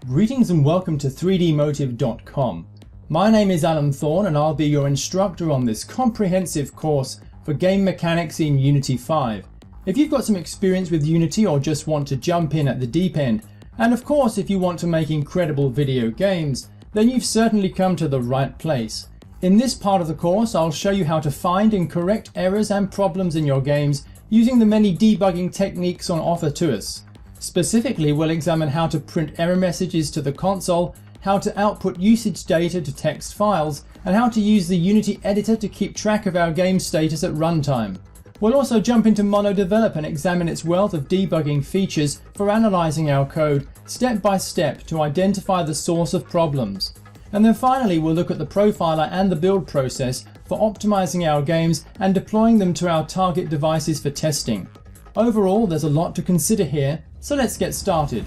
Greetings and welcome to 3dmotive.com. My name is Alan Thorne and I'll be your instructor on this comprehensive course for game mechanics in Unity 5. If you've got some experience with Unity or just want to jump in at the deep end, and of course if you want to make incredible video games, then you've certainly come to the right place. In this part of the course I'll show you how to find and correct errors and problems in your games using the many debugging techniques on offer to us. Specifically, we'll examine how to print error messages to the console, how to output usage data to text files, and how to use the Unity editor to keep track of our game status at runtime. We'll also jump into MonoDevelop and examine its wealth of debugging features for analyzing our code step by step to identify the source of problems. And then finally, we'll look at the profiler and the build process for optimizing our games and deploying them to our target devices for testing. Overall, there's a lot to consider here, so let's get started.